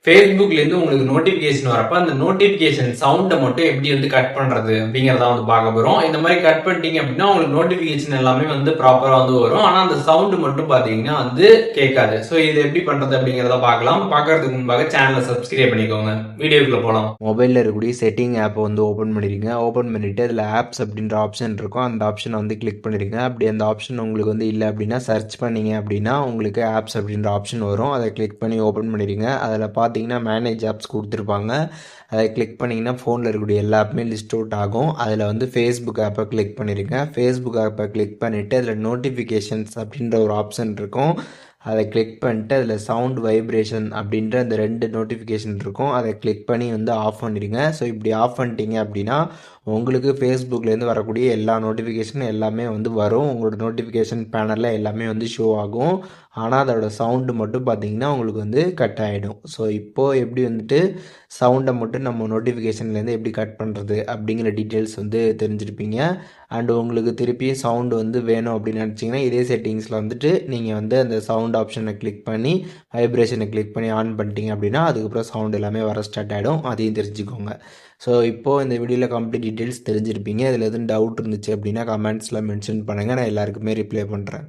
Facebookலேருந்து உங்களுக்கு நோட்டிஃபிகேஷன் வரப்ப அந்த நோட்டிஃபிகேஷன் சவுண்டை மட்டும் எப்படி வந்து கட் பண்ணுறது அப்படிங்கிறத வந்து பார்க்க போகிறோம். இந்த மாதிரி கட் பண்ணிட்டீங்க அப்படின்னா உங்களுக்கு நோட்டிஃபிகேஷன் எல்லாமே வந்து ப்ராப்பராக வந்து வரும். ஆனால் அந்த சவுண்டு மட்டும் பார்த்தீங்கன்னா வந்து கேட்காது. ஸோ இது எப்படி பண்ணுறது அப்படிங்கிறத பார்க்கலாம். பார்க்கறதுக்கு முன்பாக சேனலை சப்ஸ்கிரைப் பண்ணிக்கோங்க. வீடியோக்குள்ளே போகலாம். மொபைலில் இருக்கக்கூடிய செட்டிங் ஆப்பை வந்து ஓப்பன் பண்ணிடுங்க. ஓப்பன் பண்ணிவிட்டு அதில் ஆப்ஸ் அப்படின்ற ஆப்ஷன் இருக்கும். அந்த ஆப்ஷனை வந்து கிளிக் பண்ணிடுங்க. அப்படி அந்த ஆப்ஷன் உங்களுக்கு வந்து இல்லை அப்படின்னா சர்ச் பண்ணிங்க அப்படின்னா உங்களுக்கு ஆப்ஸ் அப்படின்ற ஆப்ஷன் வரும். அதை கிளிக் பண்ணி ஓப்பன் பண்ணிடுங்க. அதில் பார்த்தீங்கன்னா மேனேஜ் ஆப்ஸ் கொடுத்துருப்பாங்க. அதை கிளிக் பண்ணிங்கன்னா ஃபோனில் இருக்கக்கூடிய எல்லா ஆப்புமே லிஸ்ட் அவுட் ஆகும். அதில் வந்து ஃபேஸ்புக் ஆப்பை கிளிக் பண்ணிடுங்க. ஃபேஸ்புக் ஆப்பை கிளிக் பண்ணிவிட்டு அதில் நோட்டிஃபிகேஷன்ஸ் அப்படின்ற ஒரு ஆப்ஷன் இருக்கும். அதை கிளிக் பண்ணிட்டு அதில் சவுண்ட் வைப்ரேஷன் அப்படின்ற அந்த 2 நோட்டிஃபிகேஷன் இருக்கும். அதை கிளிக் பண்ணி வந்து ஆஃப் பண்ணிடுங்க. ஸோ இப்படி ஆஃப் பண்ணிட்டீங்க அப்படின்னா உங்களுக்கு ஃபேஸ்புக்லேருந்து வரக்கூடிய எல்லா நோட்டிஃபிகேஷனும் எல்லாமே வந்து வரும். உங்களோட நோட்டிஃபிகேஷன் பேனலில் எல்லாமே வந்து ஷோ ஆகும். ஆனால் அதோட சவுண்டு மட்டும் பார்த்தீங்கன்னா உங்களுக்கு வந்து கட் ஆகிடும். ஸோ இப்போது எப்படி வந்துட்டு சவுண்டை மட்டும் நம்ம நோட்டிஃபிகேஷன்லேருந்து எப்படி கட் பண்ணுறது அப்படிங்கிற டீட்டெயில்ஸ் வந்து தெரிஞ்சிருப்பீங்க. அண்டு உங்களுக்கு திருப்பியும் சவுண்டு வந்து வேணும் அப்படின்னு நினச்சிங்கன்னா இதே செட்டிங்ஸில் வந்துட்டு நீங்கள் வந்து அந்த சவுண்ட் ஆப்ஷனை கிளிக் பண்ணி வைப்ரேஷனை கிளிக் பண்ணி ஆன் பண்ணிட்டீங்க அப்படின்னா அதுக்கப்புறம் சவுண்ட் எல்லாமே வர ஸ்டார்ட் ஆகிடும். அதையும் தெரிஞ்சுக்கோங்க. ஸோ இப்போது இந்த வீடியோவில் கம்ப்ளீட் டீட்டெயில்ஸ் தெரிஞ்சிருப்பீங்க. இதில் எதுவும் டவுட் இருந்துச்சு அப்படின்னா கமெண்ட்ஸில் மென்ஷன் பண்ணுங்கள். நான் எல்லாருக்குமே ரிப்ளை பண்ணுறேன்.